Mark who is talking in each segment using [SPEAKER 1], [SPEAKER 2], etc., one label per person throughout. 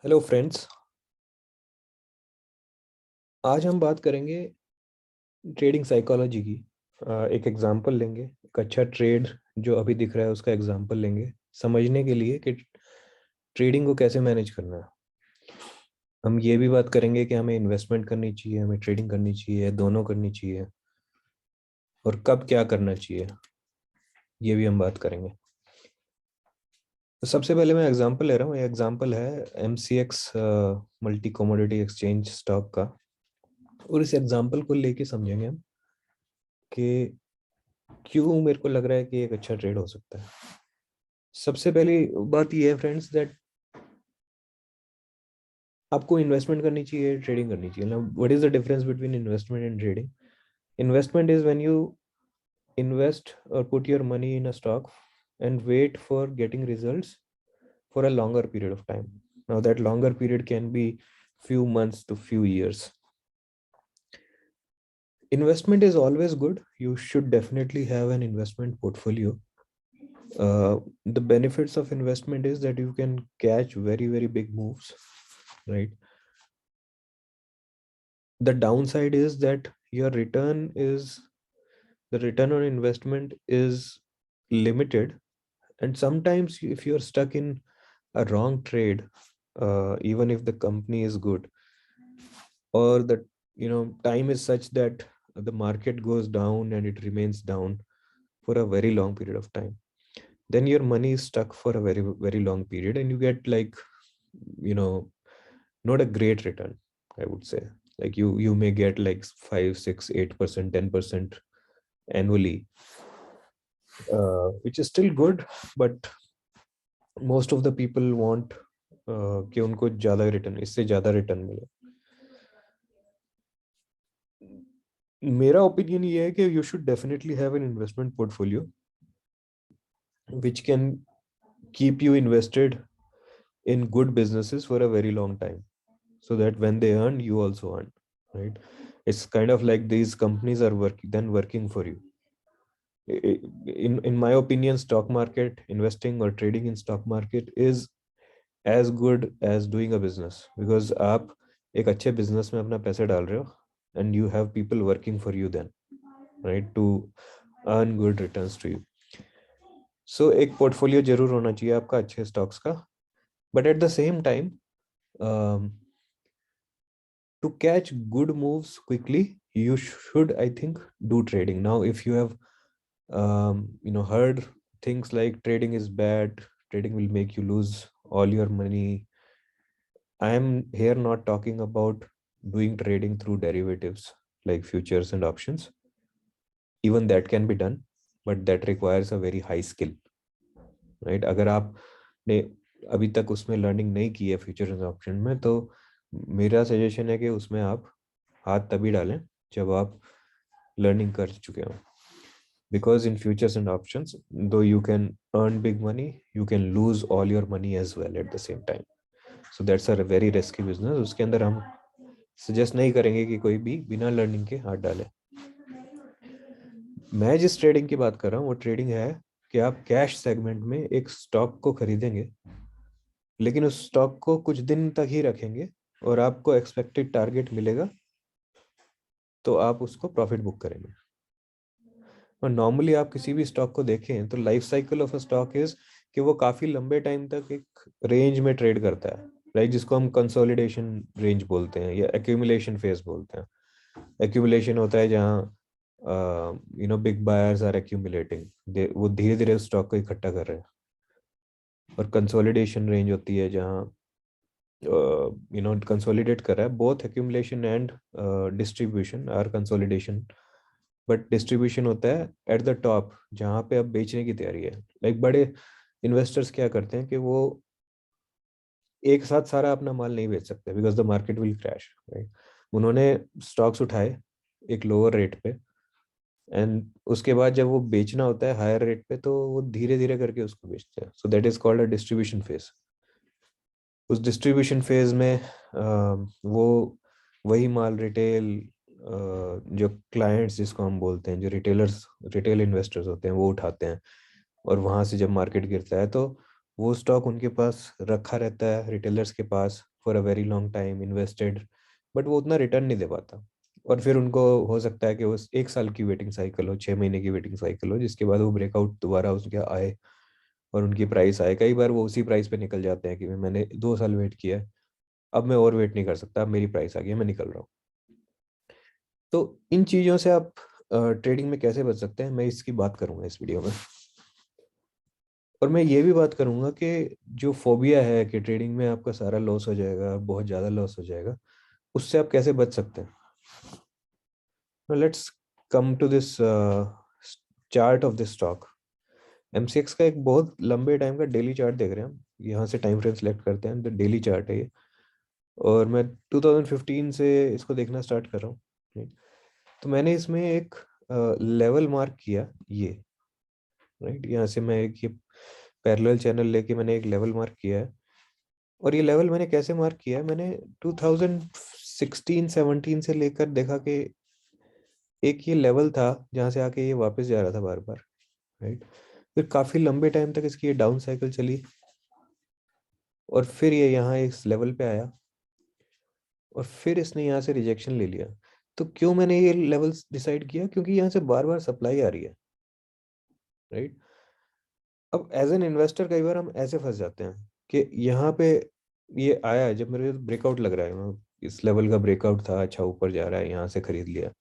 [SPEAKER 1] Hello friends. आज हम बात करेंगे ट्रेडिंग साइकोलॉजी की। एक एग्जांपल लेंगे, एक अच्छा ट्रेड जो अभी दिख रहा है उसका एग्जांपल लेंगे समझने के लिए कि ट्रेडिंग को कैसे मैनेज करना है। हम ये भी बात करेंगे कि हमें इन्वेस्टमेंट करनी चाहिए, हमें ट्रेडिंग करनी चाहिए, दोनों करनी चाहिए, और कब क्या करना चाहिए ये भी हम बात करेंगे। तो सबसे पहले मैं एग्जांपल ले रहा हूँ। ये एग्जांपल है MCX multi commodity exchange stock का, और इस एग्जांपल को लेके समझेंगे हम कि क्यों मेरे को लग रहा है कि एक अच्छा ट्रेड हो सकता है। सबसे पहली बात ये है फ्रेंड्स दैट आपको इन्वेस्टमेंट करनी चाहिए, ट्रेडिंग करनी चाहिए। Now what is the difference between investment and trading? Investment is when you invest or put your money in a stock and wait for getting results for a longer period of time. Now that longer period can be few months to few years. Investment is always good. You should definitely have an investment portfolio. The benefits of investment is that you can catch very big moves, right? The downside is that your return is the return on investment is limited, and sometimes if you're stuck in a wrong trade, even if the company is good, or the time is such that the market goes down and it remains down for a very long period of time, then your money is stuck for a very long period, and you get like, you know not a great return, I would say. Like you may get like 5 6 8%, 10% annually, which is still good, but most of the people want कि उनको ज्यादा return, इससे ज्यादा return मिले। मेरा opinion ये है कि you should definitely have an investment portfolio which can keep you invested in good businesses for a very long time, so that when they earn, you also earn, right? It's kind of like these companies are working for you. In my opinion, stock market investing or trading in stock market is as good as doing a business, because आप एक अच्छे business में अपना पैसे डाल रहे हो, and you have people working for you then, right, to earn good returns to you. So एक portfolio जरूर होना चाहिए आपका अच्छे stocks का, but at the same time, um, to catch good moves quickly, you should, I think, do trading. Now if you have heard things like trading is bad, trading will make you lose all your money, I am here not talking about doing trading through derivatives like futures and options. Even that can be done, but that requires a very high skill, right? अगर आपने अभी तक उसमें learning नहीं की है futures and option में, तो मेरा सजेशन है कि उसमें आप हाथ तभी डालें जब आप लर्निंग कर चुके हो, because in futures and options, though you can earn big money, you can lose all your money as well at the same time. So that's a very risky business. उसके अंदर हम सजेस्ट नहीं करेंगे कि कोई भी बिना लर्निंग के हाथ डाले। मैं जिस ट्रेडिंग की बात कर रहा हूँ वो ट्रेडिंग है कि आप कैश सेगमेंट में एक स्टॉक को खरीदेंगे, लेकिन उस स्टॉक को कुछ दिन तक ही रखेंगे, और आपको एक्सपेक्टेड टारगेट मिलेगा तो आप उसको प्रॉफिट बुक करेंगे। और नॉर्मली आप किसी भी स्टॉक को देखें तो life cycle of a stock is कि वो काफी लंबे टाइम तक एक रेंज में ट्रेड करता है, राइट, जिसको हम कंसोलिडेशन रेंज बोलते हैं या एक्यूमुलेशन फेज बोलते हैं। एक्यूमुलेशन होता है जहाँ बिग बायर्स आर एक्यूमुलेटिंग, वो धीरे धीरे स्टॉक को इकट्ठा कर रहे हैं। और कंसोलिडेशन रेंज होती है जहाँ कंसोलिडेट कर रहा है। Both accumulation and distribution are consolidation, but distribution होता है एट द टॉप जहाँ पे अब बेचने की तैयारी है। लाइक बड़े इन्वेस्टर्स क्या करते हैं कि वो एक साथ सारा अपना माल नहीं बेच सकते, because the market will crash, right? उन्होंने स्टॉक्स उठाए एक लोअर रेट पे, एंड उसके बाद जब वो बेचना होता है हायर रेट पे, तो वो धीरे धीरे करके उसको बेचते हैं। So that is called a distribution phase. उस डिस्ट्रीब्यूशन फेज में वो वही माल रिटेल, जो क्लाइंट्स जिसको हम बोलते हैं, जो रिटेलर्स, रिटेल इन्वेस्टर्स होते हैं, वो उठाते हैं। और वहां से जब मार्केट गिरता है तो वो स्टॉक उनके पास रखा रहता है रिटेलर्स के पास for a very long time invested, but वो उतना रिटर्न नहीं दे पाता। और फिर उनको हो सकता है कि वो 1 साल की वेटिंग साइकिल हो, 6 महीने की वेटिंग साइकिल हो, जिसके बाद वो ब्रेकआउट दोबारा उसके आए और उनकी प्राइस आए। कई बार वो उसी प्राइस पे निकल जाते हैं कि मैंने 2 साल वेट किया है, अब मैं और वेट नहीं कर सकता, अब मेरी प्राइस आ गई है, मैं निकल रहा हूँ। तो इन चीज़ों से आप ट्रेडिंग में कैसे बच सकते हैं, मैं इसकी बात करूंगा इस वीडियो में। और मैं ये भी बात करूंगा कि जो फोबिया है कि ट्रेडिंग में आपका सारा लॉस हो जाएगा, बहुत ज़्यादा लॉस हो जाएगा, उससे आप कैसे बच सकते हैं। Let's come to this chart of this stock. MCX का एक बहुत लंबे टाइम का डेली चार्ट देख रहे हैं हम। यहाँ से टाइम फ्रेम सेलेक्ट करते हैं, तो डेली चार्ट है ये। और मैं 2015 से इसको देखना स्टार्ट कर रहा हूँ, right? तो मैंने इसमें एक लेवल मार्क किया, ये राइट। यहाँ से मैं एक ये पैरेलल चैनल लेके मैंने एक लेवल मार्क किया है। और ये लेवल मैंने कैसे मार्क किया है, मैंने 2016-17 से लेकर देखा कि एक ये लेवल था जहाँ से आके ये वापस जा रहा था बार बार, राइट। फिर काफी लंबे टाइम तक इसकी ये डाउन साइकिल चली, और फिर ये यहाँ इस लेवल पे आया, और फिर इसने यहाँ से रिजेक्शन ले लिया। तो क्यों मैंने ये लेवल डिसाइड किया, क्योंकि यहाँ से बार बार सप्लाई आ रही है, राइट। अब एज एन इन्वेस्टर कई बार हम ऐसे फंस जाते हैं कि यहाँ पे ये आया है, जब मेरे ब्रेकआउट लग रहा है, इस लेवल का ब्रेकआउट था, अच्छा ऊपर जा रहा है, यहाँ से खरीद लिया।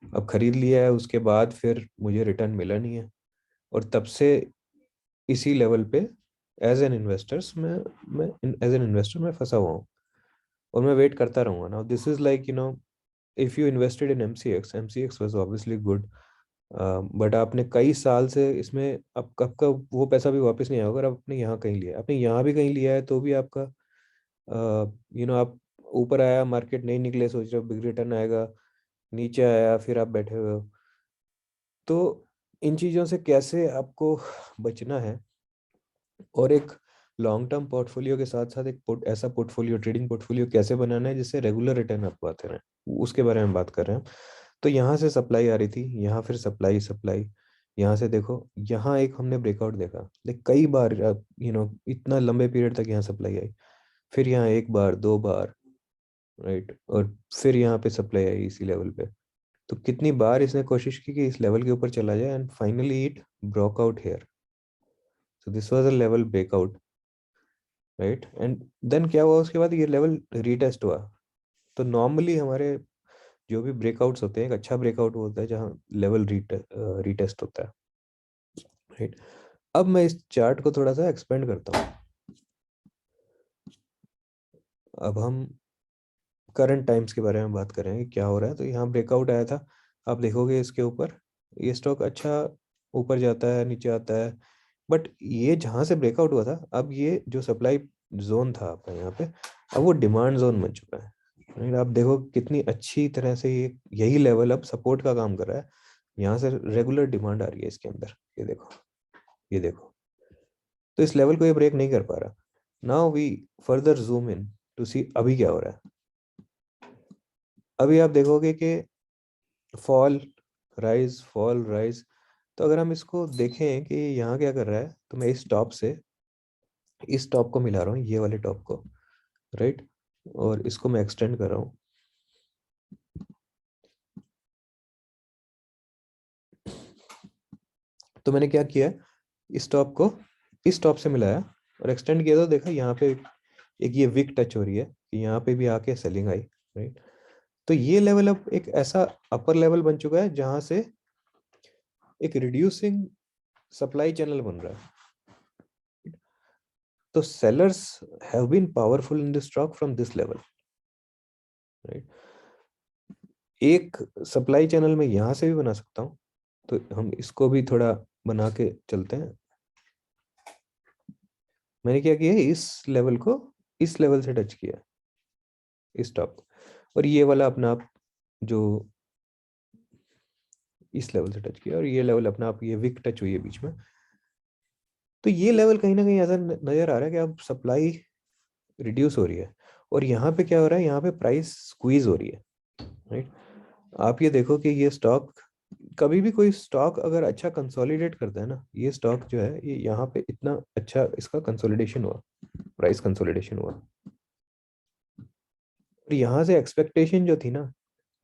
[SPEAKER 1] अब खरीद लिया है, उसके बाद फिर मुझे रिटर्न मिला नहीं है, और तब से इसी लेवल पे एज एन इन्वेस्टर मैं फंसा हुआ हूँ, और मैं वेट करता रहूंगा। Now this is like if you invested in MCX was obviously good, but आपने कई साल से इसमें, अब कब का वो पैसा भी वापस नहीं आया होगा। अगर आपने यहाँ कहीं लिया, आपने यहाँ भी कहीं लिया है, तो भी आपका आप ऊपर आया, मार्केट नहीं निकले, सोच रहे हो बिग रिटर्न आएगा, नीचे आया, फिर आप बैठे हुए हो। तो इन चीज़ों से कैसे आपको बचना है, और एक लॉन्ग टर्म पोर्टफोलियो के साथ साथ एक ऐसा पोर्टफोलियो, ट्रेडिंग पोर्टफोलियो कैसे बनाना है जिससे रेगुलर रिटर्न आपको आते रहे, उसके बारे में बात कर रहे हैं। तो यहाँ से सप्लाई आ रही थी, यहाँ फिर सप्लाई सप्लाई, यहाँ से देखो, यहाँ एक हमने ब्रेकआउट देखा, लेकिन कई बार इतना लंबे पीरियड तक यहाँ सप्लाई आई, फिर यहाँ एक बार, 2 बार, राइट, और फिर यहाँ पे सप्लाई आई इसी लेवल पे। तो कितनी बार इसने कोशिश की कि इस लेवल के ऊपर चला जाए, and finally it broke out here. So this was a level breakout, right. And then क्या हुआ, उसके बाद ये लेवल रीटेस्ट हुआ। तो नॉर्मली हमारे जो भी ब्रेकआउट्स होते हैं, एक अच्छा ब्रेकआउट होता है जहाँ लेवल रीटेस्ट होता है, राइट। अब मैं इस चार्ट को थोड़ा सा एक्सपेंड करता हूँ। अब हम करंट टाइम्स के बारे में बात करें कि क्या हो रहा है। तो यहाँ ब्रेकआउट आया था, आप देखोगे इसके ऊपर ये स्टॉक अच्छा ऊपर जाता है, नीचे आता है, बट ये जहाँ से ब्रेकआउट हुआ था, अब ये जो सप्लाई जोन था आपका यहाँ पे, अब वो डिमांड जोन बन चुका है, राइट। आप देखो कितनी अच्छी तरह से ये, यही लेवल अब सपोर्ट का काम कर रहा है। यहाँ से रेगुलर डिमांड आ रही है इसके अंदर, ये देखो, ये देखो। तो इस लेवल को ये ब्रेक नहीं कर पा रहा। Now we further zoom in to see अभी क्या हो रहा है। अभी आप देखोगे कि फॉल राइज, फॉल राइज। तो अगर हम इसको देखें कि यहाँ क्या कर रहा है, तो मैं इस टॉप से इस टॉप को मिला रहा हूँ, ये वाले टॉप को, राइट, और इसको मैं एक्सटेंड कर रहा हूँ। तो मैंने क्या किया, इस टॉप को इस टॉप से मिलाया और एक्सटेंड किया, तो देखा यहाँ पे एक ये विक टच हो रही है कि यहाँ पे भी आके सेलिंग आई, राइट। तो ये लेवल अब एक ऐसा अपर लेवल बन चुका है जहां से एक रिड्यूसिंग सप्लाई चैनल बन रहा है। तो sellers have been powerful in this stock from this level, right? एक सप्लाई चैनल में यहां से भी बना सकता हूं, तो हम इसको भी थोड़ा बना के चलते हैं। मैंने क्या किया, इस लेवल को इस लेवल से टच किया, इस टॉप, और ये वाला अपना आप जो इस लेवल से टच किया, और ये लेवल अपना आप, ये विक टच हुई है बीच में। तो ये लेवल कहीं ना कहीं ऐसा नजर आ रहा है कि अब सप्लाई रिड्यूस हो रही है, और यहाँ पे क्या हो रहा है, यहाँ पे प्राइस स्क्वीज हो रही है, राइट। आप ये देखो कि ये स्टॉक कभी भी कोई स्टॉक अगर अच्छा कंसोलिडेट करता है ना, ये स्टॉक जो है ये यहाँ पे इतना अच्छा इसका कंसोलिडेशन हुआ, प्राइस कंसोलिडेशन हुआ, और यहाँ से एक्सपेक्टेशन जो थी ना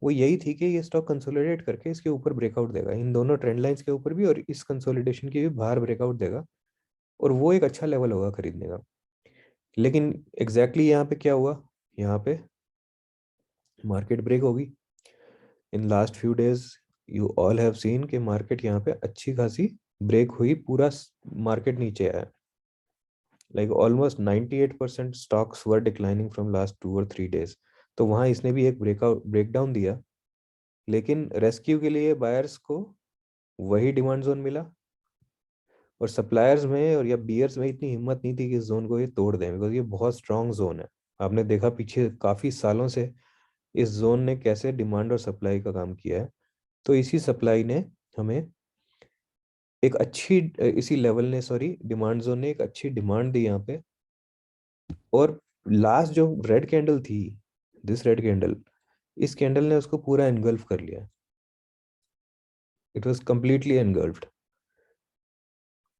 [SPEAKER 1] वो यही थी कि ये स्टॉक कंसोलिडेट करके इसके ऊपर ब्रेकआउट देगा, इन दोनों ट्रेंड लाइंस के ऊपर भी और इस कंसोलिडेशन के भी बाहर ब्रेकआउट देगा, और वो एक अच्छा लेवल होगा खरीदने का। लेकिन एग्जैक्टली यहाँ पे क्या हुआ, यहाँ पे मार्केट ब्रेक होगी। In last few days you all have seen कि मार्केट यहाँ पे अच्छी खासी ब्रेक हुई, पूरा मार्केट नीचे आया, like almost 98% stocks were declining from last 2 और 3 डेज। तो वहाँ इसने भी एक ब्रेकडाउन दिया, लेकिन रेस्क्यू के लिए बायर्स को वही डिमांड जोन मिला, और सप्लायर्स में और या बियर्स में इतनी हिम्मत नहीं थी कि इस जोन को ये तोड़ दें, बिकॉज ये बहुत स्ट्रांग जोन है। आपने देखा पीछे काफी सालों से इस जोन ने कैसे डिमांड और सप्लाई का काम किया है। तो इसी सप्लाई ने हमें एक अच्छी इसी लेवल ने, सॉरी, डिमांड जोन ने एक अच्छी डिमांड दी यहाँ पे। और लास्ट जो रेड कैंडल थी, दिस रेड कैंडल, इस कैंडल ने उसको पूरा एनगल्फ कर लिया, इट वाज कंप्लीटली एनगल्फ्ड।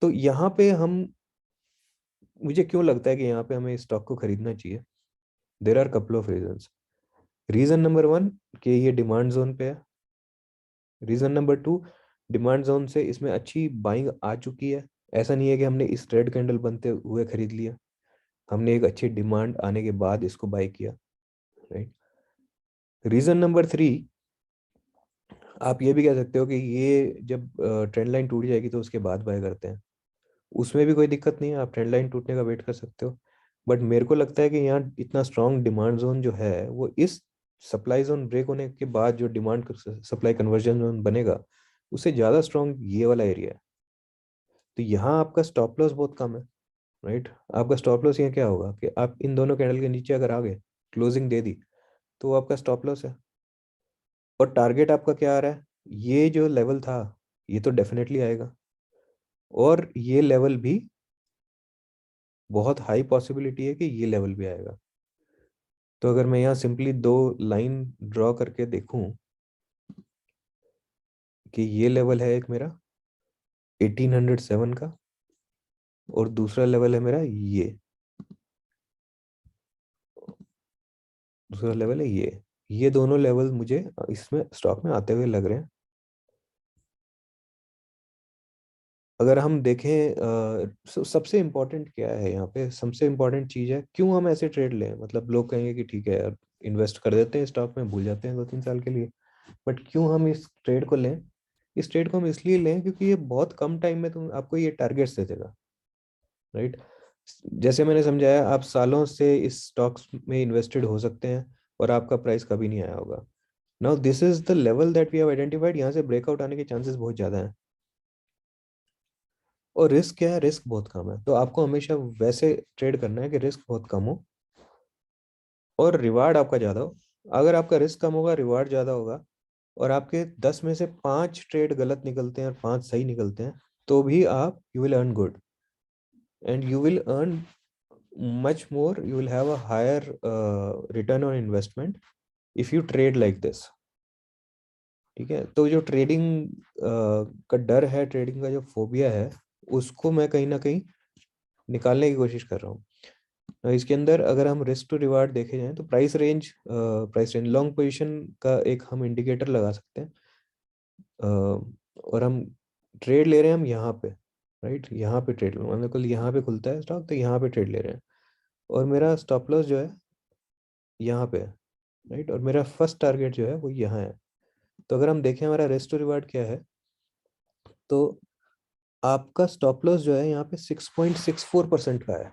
[SPEAKER 1] तो यहाँ पे हम, मुझे क्यों लगता है कि यहाँ पे हमें इस स्टॉक को खरीदना चाहिए, there are couple of reasons. Reason number 1 कि ये डिमांड जोन पे है। रीजन नंबर 2, डिमांड जोन से इसमें अच्छी बाइंग आ चुकी है। ऐसा नहीं है कि हमने इस रेड कैंडल बनते हुए खरीद लिया, हमने एक अच्छी डिमांड आने के बाद इसको बाय किया, राइट। रीजन नंबर 3, आप ये भी कह सकते हो कि ये जब ट्रेंड लाइन टूट जाएगी तो उसके बाद बाय करते हैं, उसमें भी कोई दिक्कत नहीं है, आप ट्रेंड लाइन टूटने का वेट कर सकते हो। बट मेरे को लगता है कि यहाँ इतना स्ट्रांग डिमांड जोन जो है वो इस सप्लाई जोन ब्रेक होने के बाद जो डिमांड सप्लाई कन्वर्जन जोन बनेगा उससे ज़्यादा स्ट्रांग ये वाला एरिया है। तो यहाँ आपका स्टॉप लॉस बहुत कम है, राइट। आपका स्टॉप लॉस यहाँ क्या होगा कि आप इन दोनों कैंडल के नीचे अगर आ गए, क्लोजिंग दे दी, तो वो आपका स्टॉप लॉस है। और टारगेट आपका क्या आ रहा है, ये जो लेवल था ये तो डेफिनेटली आएगा, और ये लेवल भी बहुत हाई पॉसिबिलिटी है कि ये लेवल भी आएगा। तो अगर मैं यहाँ सिंपली 2 लाइन ड्रॉ करके देखूं कि ये लेवल है एक मेरा 1807 का, और दूसरा लेवल है मेरा दूसरा लेवल है ये दोनों लेवल मुझे इसमें स्टॉक में आते हुए लग रहे हैं। अगर हम देखें सबसे इम्पोर्टेंट क्या है यहाँ पे, सबसे इम्पोर्टेंट चीज़ है क्यों हम ऐसे ट्रेड लें। मतलब लोग कहेंगे कि ठीक है यार, इन्वेस्ट कर देते हैं स्टॉक में, भूल जाते हैं 2-3 साल के लिए, बट क्यों हम इस ट्रेड को लें। इस ट्रेड को हम इसलिए लें क्योंकि ये बहुत कम टाइम में तुम आपको ये टारगेट्स दे देगा, राइट। जैसे मैंने समझाया, आप सालों से इस स्टॉक्स में इन्वेस्टेड हो सकते हैं और आपका प्राइस कभी नहीं आया होगा। Now this is the level that we have identified, यहाँ से ब्रेकआउट आने के चांसेस बहुत ज़्यादा हैं। और रिस्क क्या है, रिस्क बहुत कम है। तो आपको हमेशा वैसे ट्रेड करना है कि रिस्क बहुत कम हो और रिवार्ड आपका ज़्यादा हो। अगर आपका रिस्क कम होगा, रिवार्ड ज़्यादा होगा, और आपके 10 में से 5 ट्रेड गलत निकलते हैं और 5 सही निकलते हैं, तो भी आप you will earn good, and you will earn much more, you will have a higher return on investment if you trade like this। ठीक है, तो जो ट्रेडिंग का डर है, ट्रेडिंग का जो फोबिया है, उसको मैं कहीं ना कहीं निकालने की कोशिश कर रहा हूँ। इसके अंदर अगर हम रिस्क टू रिवार्ड देखे जाएं तो प्राइस रेंज लॉन्ग पोजीशन का एक हम इंडिकेटर लगा सकते हैं। और हम ट्रेड ले रहे हैं हम यहाँ पे, राइट, यहाँ पे ट्रेड, मतलब कल यहाँ पे खुलता है स्टॉक तो यहाँ पे ट्रेड ले रहे हैं, और मेरा स्टॉप लॉस जो है यहाँ पे है, राइट, और मेरा फर्स्ट टारगेट जो है वो यहाँ है। तो अगर हम देखें हमारा रेस्ट टू रिवार्ड क्या है, तो आपका स्टॉप लॉस जो है यहाँ पे 6.64% का है,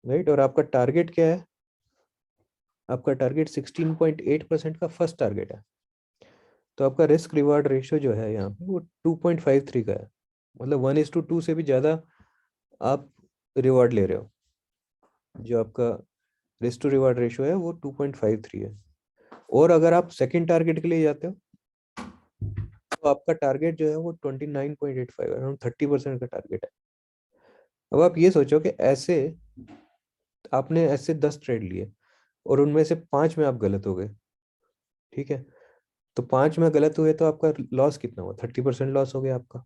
[SPEAKER 1] राइट, और आपका टारगेट क्या है, आपका टारगेट 16.8% का फर्स्ट टारगेट है। तो आपका रिस्क रिवार्ड रेशियो जो है यहाँ पे वो 2.53 का है, मतलब 1:2 से भी ज़्यादा आप रिवार्ड ले रहे हो। जो आपका रिस्क टू रिवार्ड रेशियो है वो 2.53 है। और अगर आप सेकंड टारगेट के लिए जाते हो तो आपका टारगेट जो है वो 29.85, अराउंड 30% का टारगेट है। अब आप ये सोचो कि ऐसे आपने ऐसे 10 ट्रेड लिए और उनमें से 5 में आप गलत हो गए, ठीक है, तो 5 में गलत हुए तो आपका लॉस कितना हुआ? 30% लॉस हो गया आपका।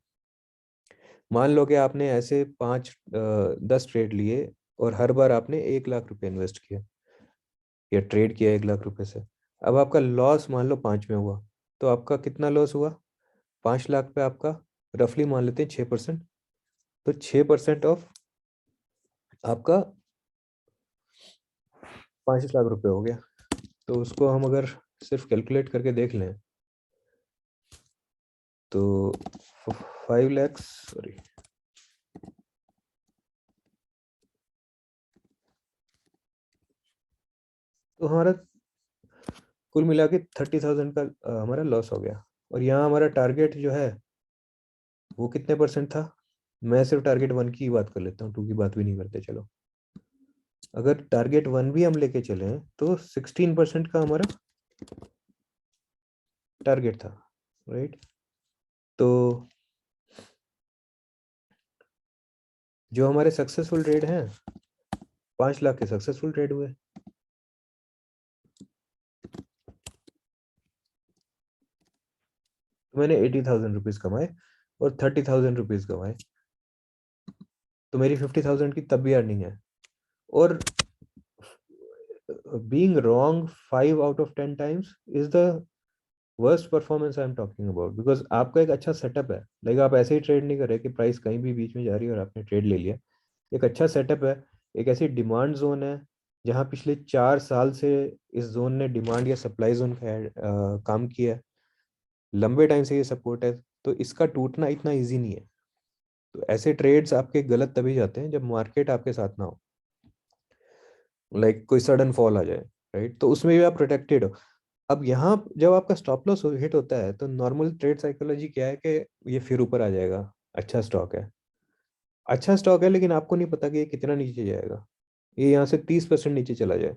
[SPEAKER 1] मान लो कि आपने ऐसे 10 ट्रेड लिए और हर बार आपने 1 लाख रुपए इन्वेस्ट किया या ट्रेड किया 1 लाख रुपए से। अब आपका लॉस मान लो 5 में हुआ, तो आपका कितना लॉस हुआ? 5 लाख पे आपका रफली मान लेते हैं 6%। तो 6% ऑफ आपका 5 लाख रुपए हो गया। तो उसको हम अगर सिर्फ कैलकुलेट करके देख लें तो 5 lakhs, सॉरी, तो हमारा कुल मिला के 30,000 का हमारा लॉस हो गया। और यहाँ हमारा टारगेट जो है वो कितने परसेंट था? मैं सिर्फ टारगेट 1 की ही बात कर लेता हूँ, 2 की बात भी नहीं करते। चलो, अगर टारगेट 1 भी हम लेके चले तो 16% का हमारा टारगेट था, राइट? तो जो हमारे सक्सेसफुल ट्रेड हैं, 5 लाख के सक्सेसफुल ट्रेड हुए। तो मैंने 80,000 रुपीज कमाए और 30,000 रुपीज कमाए, तो मेरी 50,000 की तब भी अर्निंग है। और being wrong 5 out of 10 times is the worst performance I am talking about, because आपका एक अच्छा सेटअप है। लाइक आप ऐसे ही ट्रेड नहीं कर रहे कि प्राइस कहीं भी बीच में जा रही है और आपने ट्रेड ले लिया। एक अच्छा सेटअप है, एक ऐसी डिमांड जोन है जहाँ पिछले 4 साल से इस जोन ने डिमांड या सप्लाई जोन का काम किया है। लंबे टाइम से ये सपोर्ट है, तो इसका टूटना इतना इजी नहीं है। तो ऐसे ट्रेड्स आपके गलत तभी जाते हैं जब मार्केट आपके साथ ना हो, लाइक कोई सडन फॉल आ जाए, राइट? तो उसमें भी आप प्रोटेक्टेड हो। अब यहाँ जब आपका स्टॉप लॉस हिट होता है तो नॉर्मल ट्रेड साइकोलॉजी क्या है कि ये फिर ऊपर आ जाएगा, अच्छा स्टॉक है, अच्छा स्टॉक है, लेकिन आपको नहीं पता कि ये कितना नीचे जाएगा। ये यहाँ से 30% नीचे चला जाए,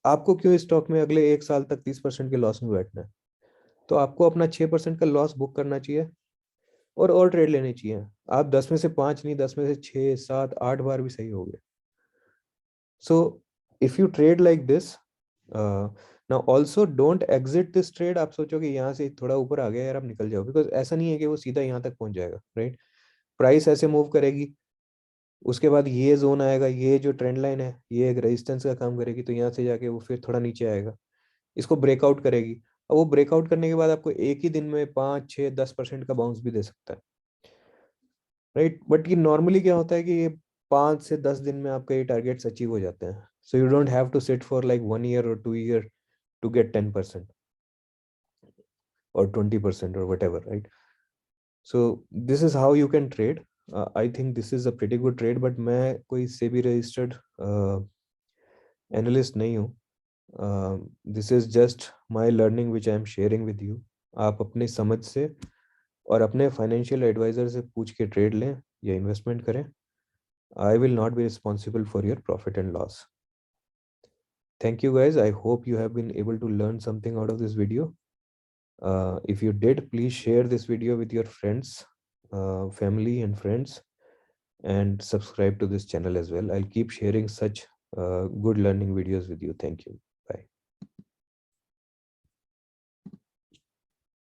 [SPEAKER 1] आपको क्यों इस स्टॉक में अगले 1 साल तक 30% के लॉस में बैठना है? तो आपको अपना 6% का लॉस बुक करना चाहिए और ट्रेड लेने चाहिए। आप 10 में से 5 नहीं, 10 में से 6, 7, 8 बार भी सही हो गए। So if you trade like this, now also don't exit this trade. आप सोचोगे यहाँ से थोड़ा ऊपर आ गया यार, आप निकल जाओ, बिकॉज ऐसा नहीं है कि वो सीधा यहाँ तक पहुंच जाएगा, राइट? प्राइस ऐसे मूव करेगी, उसके बाद ये जोन आएगा, ये जो ट्रेंड लाइन है ये एक रेजिस्टेंस का काम करेगी, तो यहाँ से जाके वो फिर थोड़ा नीचे आएगा, इसको ब्रेकआउट करेगी। और वो ब्रेकआउट करने के बाद आपको एक ही दिन में 5, 6, 10% का बाउंस भी दे सकता है, राइट? बट ये नॉर्मली क्या होता है कि ये 5 से 10 दिन में आपके ये टारगेट्स अचीव हो जाते हैं। So you don't have to sit for like 1 year or 2 year to get 10% or 20% or whatever, right? So this is how you can trade. I think this is a pretty good trade, but मैं कोई SEBI registered analyst नहीं हूँ। This is just my learning which I am sharing with you. आप अपने समझ से और अपने फाइनेंशियल एडवाइजर से पूछ के ट्रेड लें या इन्वेस्टमेंट करें। I will not be responsible for your profit and loss. Thank you guys. I hope you have been able to learn something out of this video. If you did, please share this video with your friends, family and friends, and subscribe to this channel as well. I'll keep sharing such good learning videos with you. Thank you.